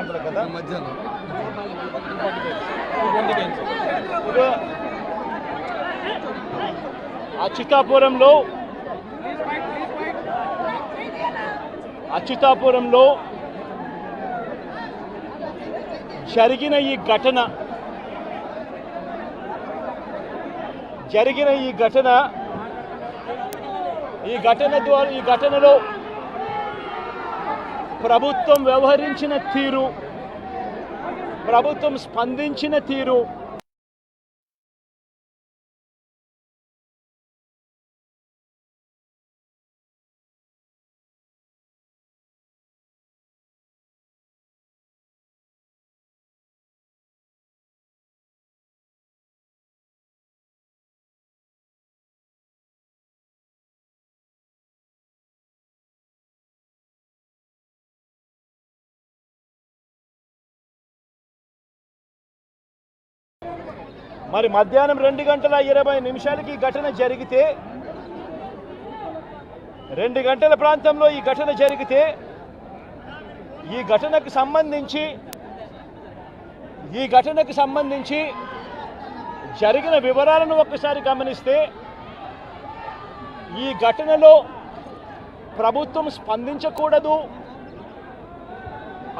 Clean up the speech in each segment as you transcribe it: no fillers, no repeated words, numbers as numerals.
గంటల కదా మధ్యాహ్నం అచ్యుతాపురంలో జరిగిన ఈ ఘటనలో ప్రభుత్వం వ్యవహరించిన తీరు, ప్రభుత్వం స్పందించిన తీరు మరి మధ్యాహ్నం 2:20 ఈ ఘటన జరిగితే 2 గంటల ప్రాంతంలో ఈ ఘటన జరిగితే ఈ ఘటనకు సంబంధించి జరిగిన వివరాలను ఒక్కసారి గమనిస్తే ఈ ఘటనలో ప్రభుత్వం స్పందించకూడదు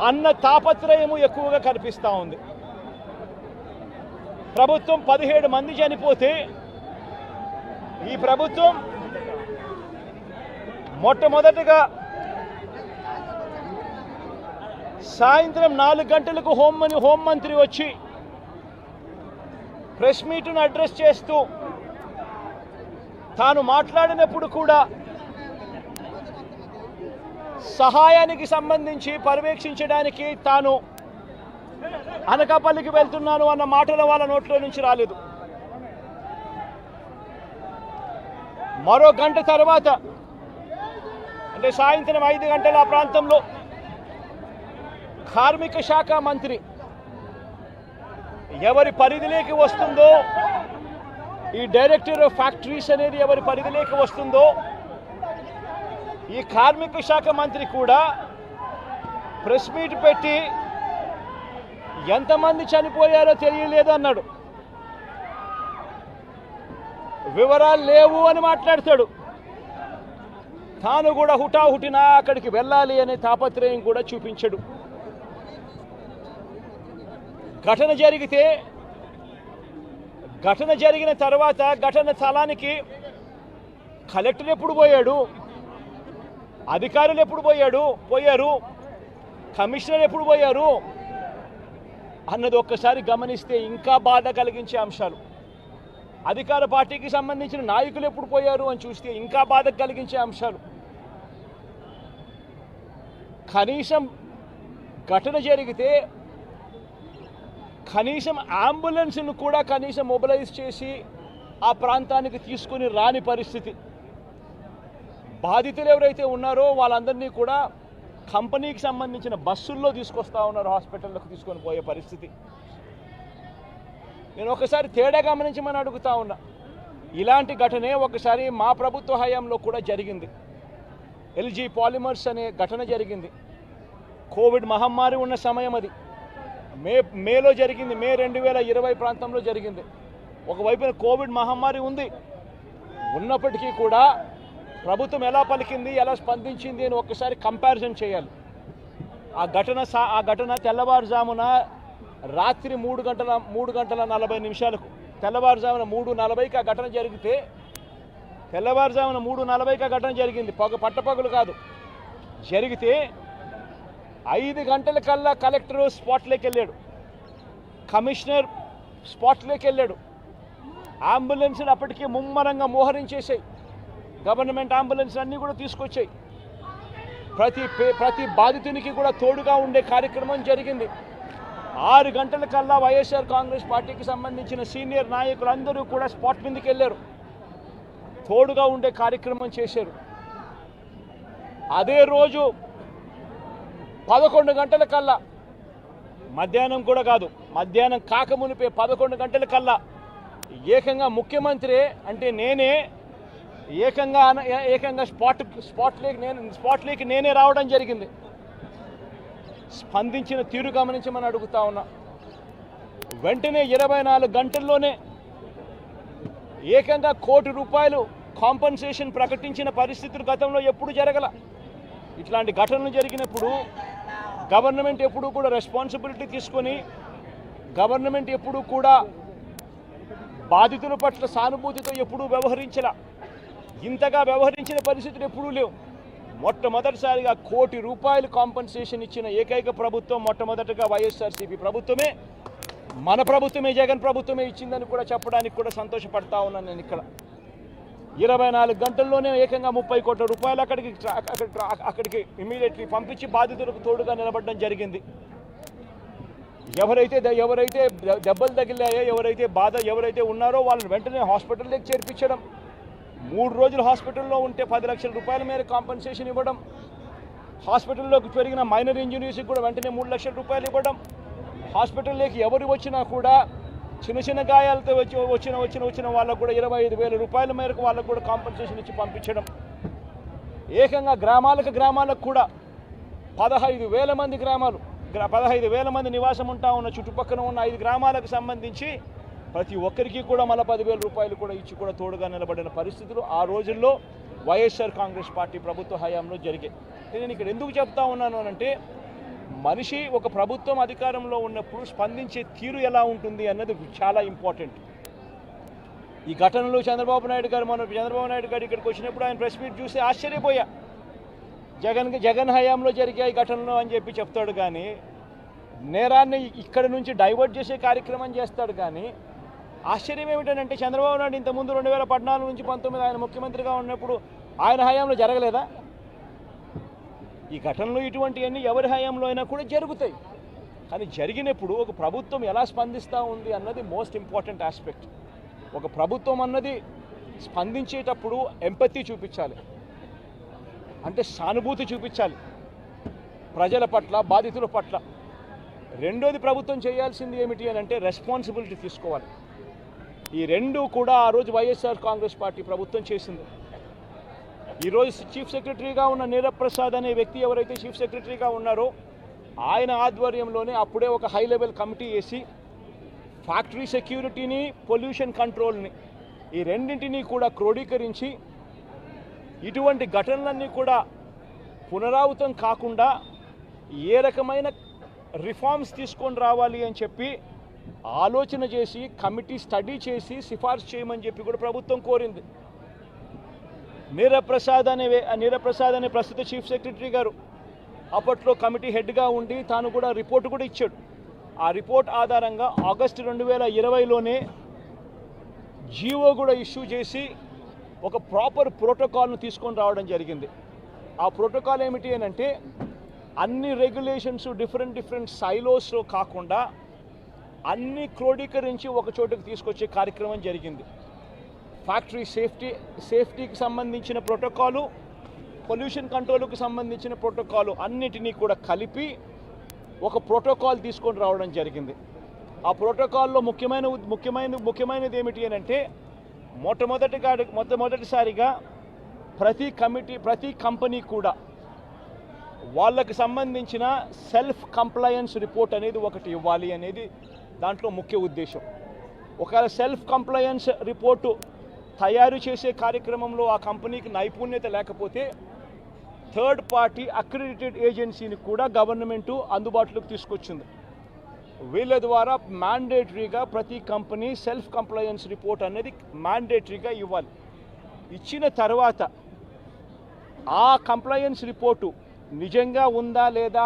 అన్న తాపత్రయము ఎక్కువగా కనిపిస్తూ ఉంది. ప్రభుత్వం 17 మంది చనిపోతే ఈ ప్రభుత్వం మొట్టమొదటిగా సాయంత్రం 4 గంటలకు హోంమంత్రి వచ్చి ప్రెస్ మీట్ను అడ్రస్ చేస్తూ తాను మాట్లాడినప్పుడు కూడా సహాయానికి సంబంధించి పర్యవేక్షించడానికి తాను అనకాపల్లికి వెళ్తున్నాను అన్న మాటలు వాళ్ళ నోట్లో నుంచి రాలేదు. మరో గంట తర్వాత అంటే సాయంత్రం 5 గంటల ఆ ప్రాంతంలో కార్మిక శాఖ మంత్రి ఎవరి పరిధిలోకి వస్తుందో, ఈ డైరెక్టర్ ఆఫ్ ఫ్యాక్టరీస్ అనేది ఎవరి పరిధిలోకి వస్తుందో, ఈ కార్మిక శాఖ మంత్రి కూడా ప్రెస్ మీట్ పెట్టి ఎంతమంది చనిపోయారో తెలియలేదు అన్నాడు. వివరాలు లేవు అని మాట్లాడతాడు. తాను కూడా హుటాహుటిన అక్కడికి వెళ్ళాలి అనే తాపత్రయం కూడా చూపించడు. ఘటన జరిగిన తర్వాత ఘటన స్థలానికి కలెక్టర్ ఎప్పుడు పోయాడు, అధికారులు ఎప్పుడు పోయారు, కమిషనర్ ఎప్పుడు పోయారు అన్నది ఒక్కసారి గమనిస్తే ఇంకా బాధ కలిగించే అంశాలు. అధికార పార్టీకి సంబంధించిన నాయకులు ఎప్పుడు పోయారు అని చూస్తే ఇంకా బాధ కలిగించే అంశాలు. కనీసం ఘటన జరిగితే కనీసం అంబులెన్స్ను కూడా కనీసం మొబిలైజ్ చేసి ఆ ప్రాంతానికి తీసుకుని రాని పరిస్థితి. బాధితులు ఎవరైతే ఉన్నారో వాళ్ళందరినీ కూడా కంపెనీకి సంబంధించిన బస్సుల్లో తీసుకొస్తా ఉన్నారు, హాస్పిటల్లోకి తీసుకొని పోయే పరిస్థితి. నేను ఒకసారి తేడా గమనించమని అడుగుతా ఉన్నా. ఇలాంటి ఘటనే ఒకసారి మా ప్రభుత్వ హయాంలో కూడా జరిగింది. ఎల్జీ పాలిమర్స్ అనే ఘటన జరిగింది. కోవిడ్ మహమ్మారి ఉన్న సమయం అది. మేలో జరిగింది. మే 2020 ప్రాంతంలో జరిగింది. ఒకవైపున కోవిడ్ మహమ్మారి ఉన్నప్పటికీ కూడా ప్రభుత్వం ఎలా పలికింది, ఎలా స్పందించింది అని ఒక్కసారి కంపారిజన్ చేయాలి. ఆ ఘటన తెల్లవారుజామున రాత్రి 3:40 తెల్లవారుజామున 3:40కి ఆ ఘటన జరిగితే తెల్లవారుజామున 3:40కి ఆ ఘటన జరిగింది. పట్టపగలు కాదు. జరిగితే 5 గంటలకల్లా కలెక్టర్ స్పాట్లోకి వెళ్ళాడు, కమిషనర్ స్పాట్లోకి వెళ్ళాడు. అంబులెన్స్లు అప్పటికే ముమ్మరంగా మోహరించేసాయి. గవర్నమెంట్ అంబులెన్స్ అన్నీ కూడా తీసుకొచ్చాయి. ప్రతి బాధితునికి కూడా తోడుగా ఉండే కార్యక్రమం జరిగింది. 6 గంటలకల్లా వైఎస్ఆర్ కాంగ్రెస్ పార్టీకి సంబంధించిన సీనియర్ నాయకులందరూ కూడా స్పాట్ మీదకి వెళ్ళారు, తోడుగా ఉండే కార్యక్రమం చేశారు. అదే రోజు 11 గంటలకల్లా, మధ్యాహ్నం కూడా కాదు, మధ్యాహ్నం కాకమునిపే 11 గంటలకల్లా ఏకంగా ముఖ్యమంత్రి అంటే నేనే ఏకంగా స్పాట్లోకి నేనే రావడం జరిగింది. స్పందించిన తీరు గమనించమని అడుగుతా ఉన్నా. వెంటనే 24 గంటల్లోనే ఏకంగా ₹1 కోటి కాంపన్సేషన్ ప్రకటించిన పరిస్థితులు గతంలో ఎప్పుడు జరగల. ఇట్లాంటి ఘటనలు జరిగినప్పుడు గవర్నమెంట్ ఎప్పుడూ కూడా రెస్పాన్సిబిలిటీ తీసుకొని గవర్నమెంట్ ఎప్పుడూ కూడా బాధితుల పట్ల సానుభూతితో ఎప్పుడూ వ్యవహరించల. ఇంతగా వ్యవహరించిన పరిస్థితులు ఎప్పుడూ లేవు. మొట్టమొదటిసారిగా ₹1 కోటి కాంపన్సేషన్ ఇచ్చిన ఏకైక ప్రభుత్వం మొట్టమొదటగా వైఎస్ఆర్సీపీ ప్రభుత్వమే, మన ప్రభుత్వమే, జగన్ ప్రభుత్వమే ఇచ్చిందని కూడా చెప్పడానికి కూడా సంతోషపడతా ఉన్నాను నేను. ఇక్కడ 24 గంటల్లోనే ఏకంగా ₹30 కోట్ల అక్కడికి ఇమీడియట్లీ పంపించి బాధితులకు తోడుగా నిలబడడం జరిగింది. ఎవరైతే దెబ్బలు తగిలాయో, ఎవరైతే ఉన్నారో వాళ్ళని వెంటనే హాస్పిటల్లోకి చేర్పించడం, 3 రోజులు హాస్పిటల్లో ఉంటే ₹10 లక్షల మేర కాంపన్సేషన్ ఇవ్వడం, హాస్పిటల్లోకి పెరిగిన మైనర్ ఇంజనీర్స్కి కూడా వెంటనే ₹3 లక్షలు ఇవ్వడం, హాస్పిటల్లోకి ఎవరు వచ్చినా కూడా చిన్న గాయాలతో వచ్చిన వాళ్ళకు కూడా ₹25,000 మేరకు వాళ్ళకు కూడా కాంపన్సేషన్ ఇచ్చి పంపించడం, ఏకంగా గ్రామాలకు కూడా 15,000 మంది 15,000 మంది నివాసం ఉంటా ఉన్న చుట్టుపక్కల ఉన్న 5 గ్రామాలకు సంబంధించి ప్రతి ఒక్కరికి కూడా మళ్ళీ ₹10,000 కూడా ఇచ్చి కూడా తోడుగా నిలబడిన పరిస్థితులు ఆ రోజుల్లో వైఎస్ఆర్ కాంగ్రెస్ పార్టీ ప్రభుత్వ హయాంలో జరిగాయి. నేను ఇక్కడ ఎందుకు చెప్తా ఉన్నాను అంటే, మనిషి ఒక ప్రభుత్వం అధికారంలో ఉన్నప్పుడు స్పందించే తీరు ఎలా ఉంటుంది అన్నది చాలా ఇంపార్టెంట్. ఈ ఘటనలు చంద్రబాబు నాయుడు గారు ఇక్కడికి వచ్చినప్పుడు ఆయన ప్రెస్ మీట్ చూసి ఆశ్చర్యపోయా. జగన్ హయాంలో జరిగాయి ఘటనలు అని చెప్పి చెప్తాడు కానీ, నేరాన్ని ఇక్కడ నుంచి డైవర్ట్ చేసే కార్యక్రమం చేస్తాడు కానీ, ఆశ్చర్యం ఏమిటంటే చంద్రబాబు నాయుడు ఇంతకుముందు 2014 నుంచి 19 ఆయన ముఖ్యమంత్రిగా ఉన్నప్పుడు ఆయన హయాంలో జరగలేదా? ఈ ఘటనలు ఇటువంటివన్నీ ఎవరి హయాంలో అయినా కూడా జరుగుతాయి. కానీ జరిగినప్పుడు ఒక ప్రభుత్వం ఎలా స్పందిస్తూ ఉంది అన్నది మోస్ట్ ఇంపార్టెంట్ ఆస్పెక్ట్. ఒక ప్రభుత్వం అన్నది స్పందించేటప్పుడు ఎంపతి చూపించాలి, అంటే సానుభూతి చూపించాలి ప్రజల పట్ల, బాధితుల పట్ల. రెండోది ప్రభుత్వం చేయాల్సింది ఏమిటి అని అంటే రెస్పాన్సిబిలిటీ తీసుకోవాలి. ఈ రెండు కూడా ఆ రోజు వైఎస్ఆర్ కాంగ్రెస్ పార్టీ ప్రభుత్వం చేసింది. ఈరోజు చీఫ్ సెక్రటరీగా ఉన్న నీరబ్ ప్రసాద్ అనే వ్యక్తి ఎవరైతే చీఫ్ సెక్రటరీగా ఉన్నారో ఆయన ఆధ్వర్యంలోనే అప్పుడే ఒక హై లెవెల్ కమిటీ వేసి ఫ్యాక్టరీ సెక్యూరిటీని, పొల్యూషన్ కంట్రోల్ని, ఈ రెండింటినీ కూడా క్రోడీకరించి ఇటువంటి ఘటనలన్నీ కూడా పునరావృతం కాకుండా ఏ రకమైన రిఫార్మ్స్ తీసుకొని రావాలి అని చెప్పి ఆలోచన చేసి కమిటీ స్టడీ చేసి సిఫార్సు చేయమని చెప్పి కూడా ప్రభుత్వం కోరింది. నీరబ్ ప్రసాద్ అనే ప్రస్తుత చీఫ్ సెక్రటరీ గారు అప్పట్లో కమిటీ హెడ్గా ఉండి తాను కూడా రిపోర్ట్ కూడా ఇచ్చాడు. ఆ రిపోర్ట్ ఆధారంగా ఆగస్టు 2020లోనే జీవో కూడా ఇష్యూ చేసి ఒక ప్రాపర్ ప్రోటోకాల్ను తీసుకొని రావడం జరిగింది. ఆ ప్రోటోకాల్ ఏమిటి అని అంటే, అన్ని రెగ్యులేషన్స్ డిఫరెంట్ సైలోస్లో కాకుండా అన్ని క్రోడీకరించి ఒక చోటుకు తీసుకొచ్చే కార్యక్రమం జరిగింది. ఫ్యాక్టరీ సేఫ్టీకి సంబంధించిన ప్రోటోకాలు, పొల్యూషన్ కంట్రోల్కి సంబంధించిన ప్రోటోకాలు అన్నిటినీ కూడా కలిపి ఒక ప్రోటోకాల్ తీసుకొని రావడం జరిగింది. ఆ ప్రోటోకాల్లో ముఖ్యమైనది ఏమిటి అని అంటే, మొట్టమొదటిసారిగా ప్రతి కంపెనీ కూడా వాళ్ళకి సంబంధించిన సెల్ఫ్ కంప్లయన్స్ రిపోర్ట్ అనేది ఒకటి ఇవ్వాలి అనేది దాంట్లో ముఖ్య ఉద్దేశం. ఒకవేళ సెల్ఫ్ కంప్లయన్స్ రిపోర్టు తయారు చేసే కార్యక్రమంలో ఆ కంపెనీకి నైపుణ్యత లేకపోతే థర్డ్ పార్టీ అక్రిడిటెడ్ ఏజెన్సీని కూడా గవర్నమెంటు అందుబాటులోకి తీసుకొచ్చింది. వీళ్ళ ద్వారా మ్యాండేటరీగా ప్రతి కంపెనీ సెల్ఫ్ కంప్లయన్స్ రిపోర్ట్ అనేది మ్యాండేటరీగా ఇవ్వాలి. ఇచ్చిన తర్వాత ఆ కంప్లయన్స్ రిపోర్టు నిజంగా ఉందా లేదా,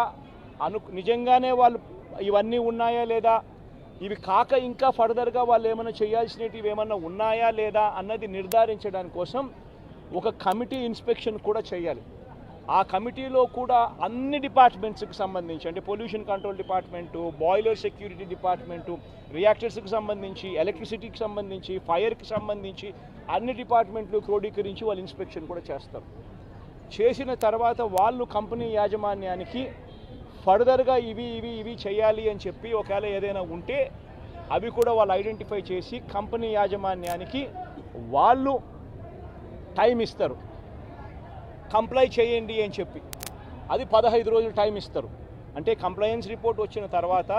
నిజంగానే వాళ్ళు ఇవన్నీ ఉన్నాయా లేదా, ఇవి కాక ఇంకా ఫర్దర్గా వాళ్ళు ఏమైనా చేయాల్సినవి ఏమన్నా ఉన్నాయా లేదా అన్నది నిర్ధారించడానికి కోసం ఒక కమిటీ ఇన్స్పెక్షన్ కూడా చేయాలి. ఆ కమిటీలో కూడా అన్ని డిపార్ట్మెంట్స్కి సంబంధించి, అంటే pollution control department, boiler security department, రియాక్టర్స్కి సంబంధించి, ఎలక్ట్రిసిటీకి సంబంధించి, ఫైర్కి సంబంధించి అన్ని డిపార్ట్మెంట్లు క్రోడీకరించి వాళ్ళు ఇన్స్పెక్షన్ కూడా చేస్తారు. చేసిన తర్వాత వాళ్ళు కంపెనీ యాజమాన్యానికి ఫర్దర్గా ఇవి చేయాలి అని చెప్పి ఒకవేళ ఏదైనా ఉంటే అవి కూడా వాళ్ళు ఐడెంటిఫై చేసి కంపెనీ యాజమాన్యానికి వాళ్ళు టైం ఇస్తారు, కంప్లై చేయండి అని చెప్పి. అది 15 రోజులు టైం ఇస్తారు. అంటే కంప్లైన్స్ రిపోర్ట్ వచ్చిన తర్వాత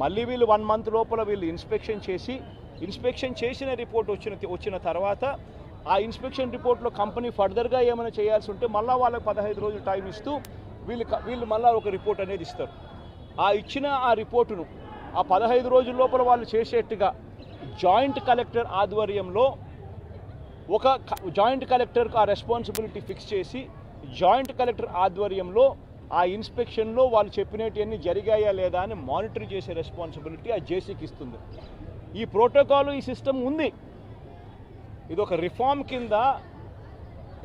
మళ్ళీ వీళ్ళు 1 మంత్ లోపల వీళ్ళు ఇన్స్పెక్షన్ చేసిన రిపోర్ట్ వచ్చిన తర్వాత ఆ ఇన్స్పెక్షన్ రిపోర్ట్లో కంపెనీ ఫర్దర్గా ఏమైనా చేయాల్సి ఉంటే మళ్ళీ వాళ్ళకి 15 రోజులు టైం ఇస్తూ వీళ్ళు మళ్ళీ ఒక రిపోర్ట్ అనేది ఇస్తారు. ఆ రిపోర్టును ఆ 15 రోజుల లోపల వాళ్ళు చేసేట్టుగా జాయింట్ కలెక్టర్ ఆధ్వర్యంలో ఒక జాయింట్ కలెక్టర్కు ఆ రెస్పాన్సిబిలిటీ ఫిక్స్ చేసి జాయింట్ కలెక్టర్ ఆధ్వర్యంలో ఆ ఇన్స్పెక్షన్లో వాళ్ళు చెప్పినవన్నీ జరిగాయా లేదా అని మానిటర్ చేసే రెస్పాన్సిబిలిటీ ఆ జేసీకి ఇస్తుంది. ఈ ప్రోటోకాల్ ఈ సిస్టమ్ ఉంది. ఇది ఒక రిఫార్మ్ కింద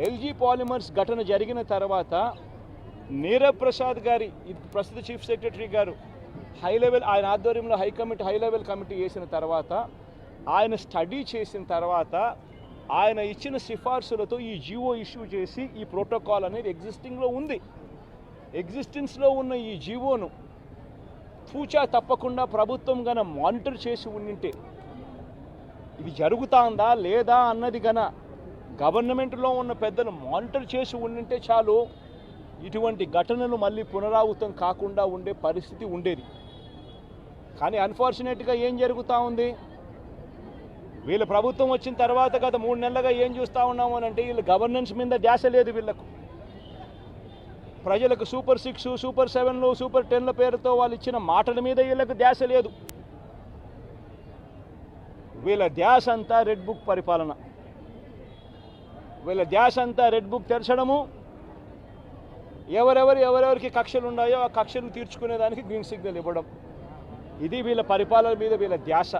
ఎల్జీ పాలిమర్స్ ఘటన జరిగిన తర్వాత నీరబ్ ప్రసాద్ గారి ప్రస్తుత చీఫ్ సెక్రటరీ గారు ఆయన ఆధ్వర్యంలో హై లెవెల్ కమిటీ వేసిన తర్వాత ఆయన స్టడీ చేసిన తర్వాత ఆయన ఇచ్చిన సిఫార్సులతో ఈ జీవో ఇష్యూ చేసి ఈ ప్రోటోకాల్ అనేది ఎగ్జిస్టెన్స్లో ఉన్న ఈ జీవోను పూచా తప్పకుండా ప్రభుత్వం గన మానిటర్ చేసి ఉండింటే ఇది జరుగుతుందా లేదా అన్నది గన గవర్నమెంట్లో ఉన్న పెద్దలు మానిటర్ చేసి ఉండింటే చాలు ఇటువంటి ఘటనలు మళ్ళీ పునరావృతం కాకుండా ఉండే పరిస్థితి ఉండేది. కానీ అన్ఫార్చునేట్గా ఏం జరుగుతూ ఉంది, వీళ్ళ ప్రభుత్వం వచ్చిన తర్వాత గత 3 నెలలుగా ఏం చూస్తూ ఉన్నాము అని అంటే వీళ్ళు గవర్నెన్స్ మీద ధ్యాస లేదు. వీళ్ళకు ప్రజలకు సూపర్ 6, సూపర్ 7, సూపర్ 10ల పేరుతో వాళ్ళు ఇచ్చిన మాటల మీద వీళ్ళకు ధ్యాస లేదు. వీళ్ళ ధ్యాస అంతా రెడ్ బుక్ పరిపాలన, వీళ్ళ ధ్యాస అంతా రెడ్ బుక్ తెరచడము, ఎవరెవరికి కక్షలు ఉన్నాయో ఆ కక్షలు తీర్చుకునేదానికి గ్రీన్ సిగ్నల్ ఇవ్వడం. ఇది వీళ్ళ పరిపాలన మీద వీళ్ళ ధ్యాస.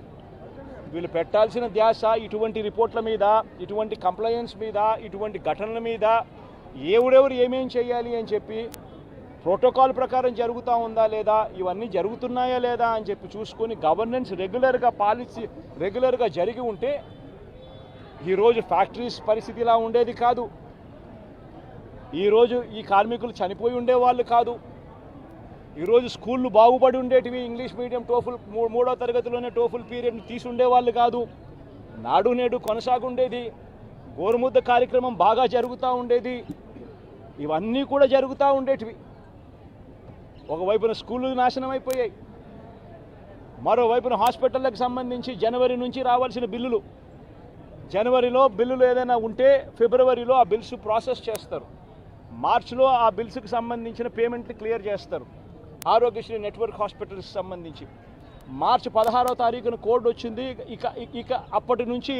వీళ్ళు పెట్టాల్సిన ధ్యాస ఇటువంటి రిపోర్ట్ల మీద, ఇటువంటి కంప్లైంట్స్ మీద, ఇటువంటి ఘటనల మీద ఎవరెవరు ఏమేం చేయాలి అని చెప్పి ప్రోటోకాల్ ప్రకారం జరుగుతూ ఉందా లేదా, ఇవన్నీ జరుగుతున్నాయా లేదా అని చెప్పి చూసుకొని గవర్నెన్స్ రెగ్యులర్గా జరిగి ఉంటే ఈరోజు ఫ్యాక్టరీస్ పరిస్థితి ఇలా ఉండేది కాదు. ఈరోజు ఈ కార్మికులు చనిపోయి ఉండేవాళ్ళు కాదు. ఈరోజు స్కూళ్ళు బాగుపడి ఉండేటివి. ఇంగ్లీష్ మీడియం టోఫుల్ 3వ తరగతిలోనే టోఫుల్ పీరియడ్ని తీసి ఉండేవాళ్ళు కాదు. నాడు నేడు కొనసాగుండేది. గోరుముద్ద కార్యక్రమం బాగా జరుగుతూ ఉండేది. ఇవన్నీ కూడా జరుగుతూ ఉండేటివి. ఒకవైపున స్కూళ్ళు నాశనం అయిపోయాయి, మరోవైపున హాస్పిటళ్ళకి సంబంధించి జనవరి నుంచి రావాల్సిన బిల్లులు, జనవరిలో బిల్లులు ఏదైనా ఉంటే ఫిబ్రవరిలో ఆ బిల్స్ ప్రాసెస్ చేస్తారు, మార్చిలో ఆ బిల్స్కి సంబంధించిన పేమెంట్లు క్లియర్ చేస్తారు. ఆరోగ్యశ్రీ నెట్వర్క్ హాస్పిటల్స్కి సంబంధించి మార్చి 16వ తారీఖున కోడ్ వచ్చింది. ఇక అప్పటి నుంచి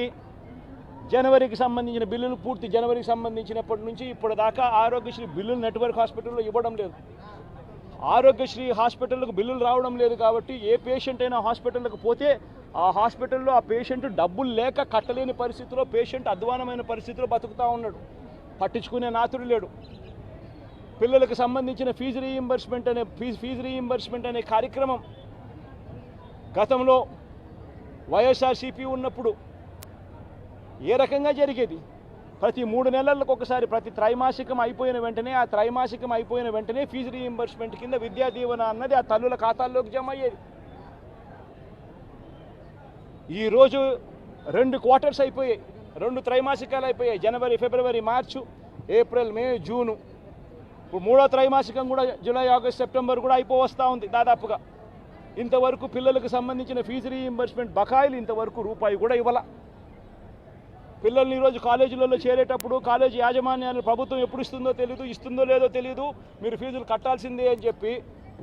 జనవరికి సంబంధించిన బిల్లులు పూర్తి జనవరికి సంబంధించినప్పటి నుంచి ఇప్పటిదాకా ఆరోగ్యశ్రీ బిల్లులు నెట్వర్క్ హాస్పిటల్లో ఇవ్వడం లేదు. ఆరోగ్యశ్రీ హాస్పిటల్కు బిల్లులు రావడం లేదు కాబట్టి ఏ పేషెంట్ అయినా హాస్పిటల్కి పోతే ఆ హాస్పిటల్లో ఆ పేషెంట్ డబ్బులు లేక కట్టలేని పరిస్థితిలో, పేషెంట్ అధ్వానమైన పరిస్థితిలో బతుకుతూ ఉన్నాడు. పట్టించుకునే నాతుడు లేడు. పిల్లలకు సంబంధించిన ఫీజు రీయింబర్స్మెంట్ అనే కార్యక్రమం గతంలో వైఎస్ఆర్సీపీ ఉన్నప్పుడు ఏ రకంగా జరిగేది? ప్రతి 3 నెలలకు ఒకసారి, ప్రతి త్రైమాసికం అయిపోయిన వెంటనే ఫీజు రీయింబర్స్మెంట్ కింద విద్యా దీవెన అన్నది ఆ తల్లుల ఖాతాల్లోకి జమ అయ్యేది. ఈరోజు 2 క్వార్టర్స్ అయిపోయాయి, 2 త్రైమాసికాలు అయిపోయాయి. జనవరి, ఫిబ్రవరి, మార్చు, ఏప్రిల్, మే, జూను. ఇప్పుడు 3వ త్రైమాసికం కూడా జూలై, ఆగస్ట్, సెప్టెంబర్ కూడా అయిపోవస్తూ ఉంది దాదాపుగా. ఇంతవరకు పిల్లలకు సంబంధించిన ఫీజు రీయింబర్స్మెంట్ బకాయిలు ఇంతవరకు రూపాయి కూడా ఇవ్వాల. పిల్లల్ని ఈరోజు కాలేజీలలో చేరేటప్పుడు కాలేజీ యాజమాన్యాలు ప్రభుత్వం ఎప్పుడు ఇస్తుందో లేదో తెలియదు, మీరు ఫీజులు కట్టాల్సిందే అని చెప్పి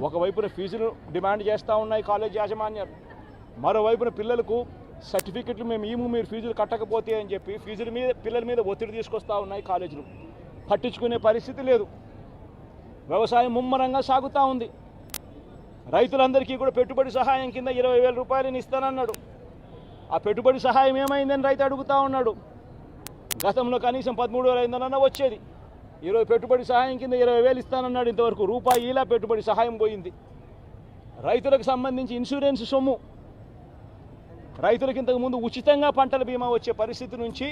ఒకవైపున ఫీజులు డిమాండ్ చేస్తూ ఉన్నాయి కాలేజీ యాజమాన్యాలు, మరోవైపున పిల్లలకు సర్టిఫికెట్లు మేము మీరు ఫీజులు కట్టకపోతే అని చెప్పి పిల్లల మీద ఒత్తిడి తీసుకొస్తూ ఉన్నాయి కాలేజీలు. పట్టించుకునే పరిస్థితి లేదు. వ్యవసాయం ముమ్మరంగా సాగుతూ ఉంది. రైతులందరికీ కూడా పెట్టుబడి సహాయం కింద 20,000 రూపాయలని ఇస్తానన్నాడు. ఆ పెట్టుబడి సహాయం ఏమైందని రైతు అడుగుతూ ఉన్నాడు. గతంలో కనీసం 13,500 వచ్చేది. ఈరోజు పెట్టుబడి సహాయం కింద 20,000 ఇస్తానన్నాడు. ఇంతవరకు రూపాయి ఇలా పెట్టుబడి సహాయం పోయింది. రైతులకు సంబంధించి ఇన్సూరెన్స్ సొమ్ము, రైతులకు ఇంతకుముందు ఉచితంగా పంటల బీమా వచ్చే పరిస్థితి నుంచి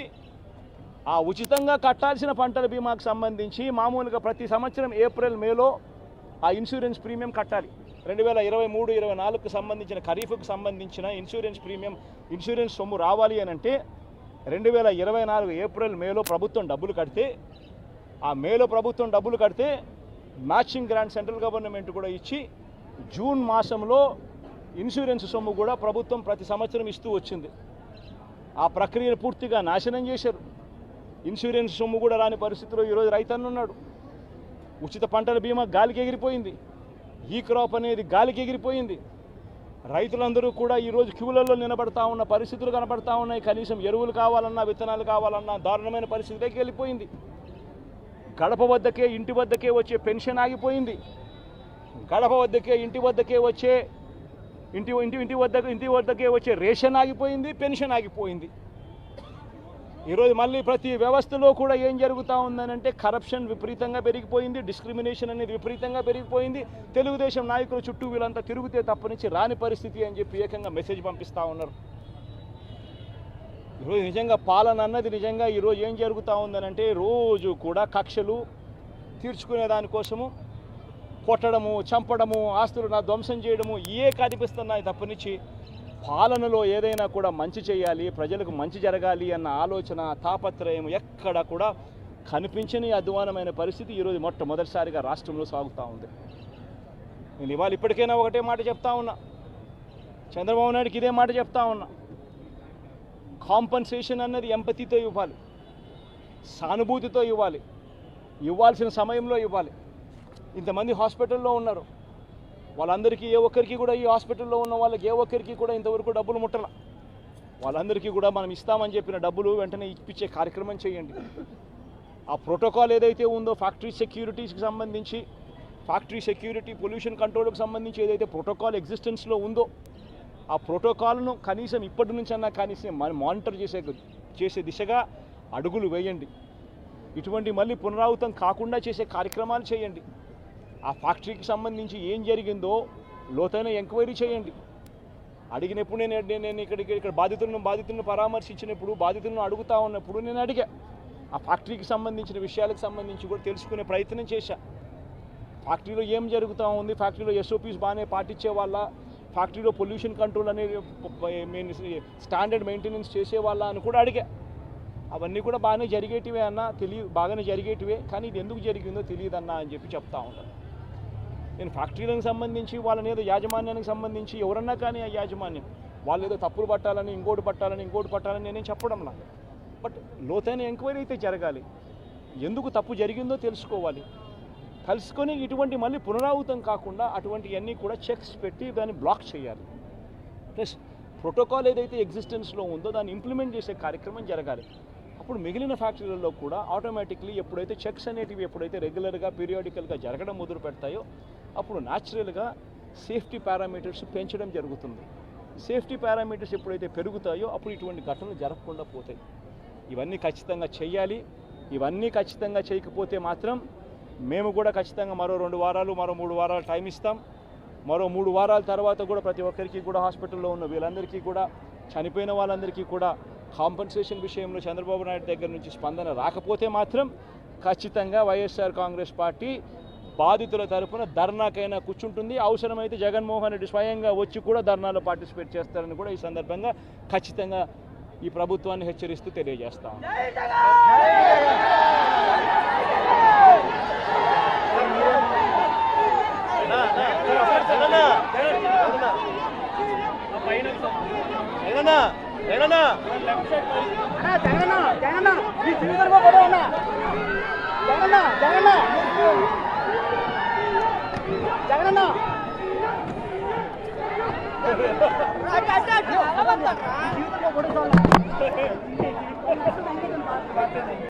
ఆ ఉచితంగా కట్టాల్సిన పంటల బీమాకు సంబంధించి మామూలుగా ప్రతి సంవత్సరం ఏప్రిల్, మేలో ఆ ఇన్సూరెన్స్ ప్రీమియం కట్టాలి. 2023-24కు సంబంధించిన ఖరీఫ్కు సంబంధించిన ఇన్సూరెన్స్ సొమ్ము రావాలి అని అంటే 2024 ఏప్రిల్, మేలో ప్రభుత్వం డబ్బులు కడితే, ఆ మేలో ప్రభుత్వం డబ్బులు కడితే మ్యాచింగ్ గ్రాంట్ సెంట్రల్ గవర్నమెంట్ కూడా ఇచ్చి జూన్ మాసంలో ఇన్సూరెన్స్ సొమ్ము కూడా ప్రభుత్వం ప్రతి సంవత్సరం ఇస్తూ వచ్చింది. ఆ ప్రక్రియను పూర్తిగా నాశనం చేశారు. ఇన్సూరెన్స్ సొమ్ము కూడా రాని పరిస్థితిలో ఈరోజు రైతన్న ఉన్నాడు. ఉచిత పంటల బీమా గాలికి ఎగిరిపోయింది. ఈ క్రాప్ అనేది గాలికి ఎగిరిపోయింది. రైతులందరూ కూడా ఈరోజు క్యూలలో నిలబడతా ఉన్న పరిస్థితులు కనబడతా ఉన్నాయి. కనీసం ఎరువులు కావాలన్నా, విత్తనాలు కావాలన్నా దారుణమైన పరిస్థితిలోకి వెళ్ళిపోయింది. గడప వద్దకే, ఇంటి వద్దకే వచ్చే పెన్షన్ ఆగిపోయింది. గడప వద్దకే, ఇంటి వద్దకే వచ్చే ఇంటి వద్దకే వచ్చే రేషన్ ఆగిపోయింది, పెన్షన్ ఆగిపోయింది. ఈరోజు మళ్ళీ ప్రతి వ్యవస్థలో కూడా ఏం జరుగుతూ ఉందనంటే కరప్షన్ విపరీతంగా పెరిగిపోయింది, డిస్క్రిమినేషన్ అనేది విపరీతంగా పెరిగిపోయింది. తెలుగుదేశం నాయకుల చుట్టూ వీళ్ళంతా తిరిగితే తప్పనించి రాని పరిస్థితి అని చెప్పి ఏకంగా మెసేజ్ పంపిస్తూ ఉన్నారు. ఈరోజు నిజంగా పాలన అన్నది నిజంగా ఈరోజు ఏం జరుగుతూ ఉందనంటే రోజు కూడా కక్షలు తీర్చుకునే దానికోసము కొట్టడము, చంపడము, ఆస్తులను ధ్వంసం చేయడము కనిపిస్తున్నాయి తప్పనిచ్చి పాలనలో ఏదైనా కూడా మంచి చేయాలి, ప్రజలకు మంచి జరగాలి అన్న ఆలోచన, తాపత్రయం ఎక్కడ కూడా కనిపించని అధ్వానమైన పరిస్థితి ఈరోజు మొట్టమొదటిసారిగా రాష్ట్రంలో సాగుతూ ఉంది. నేను ఇవాళ ఇప్పటికైనా ఒకటే మాట చెప్తా ఉన్నా, చంద్రబాబు నాయుడుకి ఇదే మాట చెప్తా ఉన్నా. కాంపన్సేషన్ అన్నది ఎంపతితో ఇవ్వాలి, సానుభూతితో ఇవ్వాలి, ఇవ్వాల్సిన సమయంలో ఇవ్వాలి. ఇంతమంది హాస్పిటల్లో ఉన్నారు, వాళ్ళందరికీ ఏ ఒక్కరికి కూడా ఈ హాస్పిటల్లో ఉన్న వాళ్ళకి ఏ ఒక్కరికి కూడా ఇంతవరకు డబ్బులు ముట్టల. వాళ్ళందరికీ కూడా మనం ఇస్తామని చెప్పిన డబ్బులు వెంటనే ఇప్పించే కార్యక్రమం చేయండి. ఆ ప్రోటోకాల్ ఏదైతే ఉందో ఫ్యాక్టరీ సెక్యూరిటీస్కి సంబంధించి, ఫ్యాక్టరీ సెక్యూరిటీ, పొల్యూషన్ కంట్రోల్కి సంబంధించి ఏదైతే ప్రోటోకాల్ ఎగ్జిస్టెన్స్లో ఉందో ఆ ప్రోటోకాల్ను కనీసం ఇప్పటి నుంచి అన్నా కనీసం మానిటర్ చేసే దిశగా అడుగులు వేయండి. ఇటువంటి మళ్ళీ పునరావృతం కాకుండా చేసే కార్యక్రమాలు చేయండి. ఆ ఫ్యాక్టరీకి సంబంధించి ఏం జరిగిందో లోతైన ఎంక్వైరీ చేయండి. అడిగినప్పుడు నేను ఇక్కడ బాధితులను పరామర్శించినప్పుడు, బాధితులను అడుగుతా ఉన్నప్పుడు నేను అడిగా. ఆ ఫ్యాక్టరీకి సంబంధించిన విషయాలకు సంబంధించి కూడా తెలుసుకునే ప్రయత్నం చేశా. ఫ్యాక్టరీలో ఏం జరుగుతూ ఉంది, ఫ్యాక్టరీలో SOPs బాగానే పాటించే వాళ్ళ, ఫ్యాక్టరీలో పొల్యూషన్ కంట్రోల్ అనేది స్టాండర్డ్ మెయింటెనెన్స్ చేసేవాళ్ళ అని కూడా అడిగా. అవన్నీ కూడా బాగానే జరిగేటివే అన్న, బాగానే జరిగేటివే, కానీ ఇది ఎందుకు జరిగిందో తెలియదన్నా అని చెప్పి చెప్తా ఉంటాను. నేను ఫ్యాక్టరీలకు సంబంధించి వాళ్ళని ఏదో యాజమాన్యానికి సంబంధించి ఎవరన్నా కానీ ఆ యాజమాన్యం వాళ్ళు ఏదో తప్పులు పట్టాలని, ఇంకోటి పట్టాలని నేనేం చెప్పడం నాకు. బట్ లోతైన ఎంక్వైరీ అయితే జరగాలి. ఎందుకు తప్పు జరిగిందో తెలుసుకోవాలి. తెలుసుకొని ఇటువంటి మళ్ళీ పునరావృతం కాకుండా అటువంటివన్నీ కూడా చెక్స్ పెట్టి దాన్ని బ్లాక్ చేయాలి. ప్లస్ ప్రోటోకాల్ ఏదైతే ఎగ్జిస్టెన్స్లో ఉందో దాన్ని ఇంప్లిమెంట్ చేసే కార్యక్రమం జరగాలి. అప్పుడు మిగిలిన ఫ్యాక్టరీలలో కూడా ఆటోమేటిక్లీ ఎప్పుడైతే చెక్స్ అనేటివి ఎప్పుడైతే రెగ్యులర్గా, పీరియాడికల్గా జరగడం మొదలు పెడతాయో అప్పుడు న్యాచురల్గా సేఫ్టీ పారామీటర్స్ పెంచడం జరుగుతుంది. సేఫ్టీ పారామీటర్స్ ఎప్పుడైతే పెరుగుతాయో అప్పుడు ఇటువంటి ఘటనలు జరగకుండా పోతాయి. ఇవన్నీ ఖచ్చితంగా చేయాలి. ఇవన్నీ ఖచ్చితంగా చేయకపోతే మాత్రం మేము కూడా ఖచ్చితంగా మరో 2 వారాలు, మరో 3 వారాలు టైం ఇస్తాం. మరో 3 వారాల తర్వాత కూడా ప్రతి ఒక్కరికి కూడా హాస్పిటల్లో ఉన్న వీళ్ళందరికీ కూడా, చనిపోయిన వాళ్ళందరికీ కూడా కాంపన్సేషన్ విషయంలో చంద్రబాబు నాయుడు దగ్గర నుంచి స్పందన రాకపోతే మాత్రం ఖచ్చితంగా వైఎస్ఆర్ కాంగ్రెస్ పార్టీ బాధితుల తరఫున ధర్నాకైనా కూర్చుంటుంది. అవసరమైతే జగన్మోహన్ రెడ్డి స్వయంగా వచ్చి కూడా ధర్నాలో పార్టిసిపేట్ చేస్తారని కూడా ఈ సందర్భంగా ఖచ్చితంగా ఈ ప్రభుత్వాన్ని హెచ్చరిస్తూ తెలియజేస్తాం. జగనన్న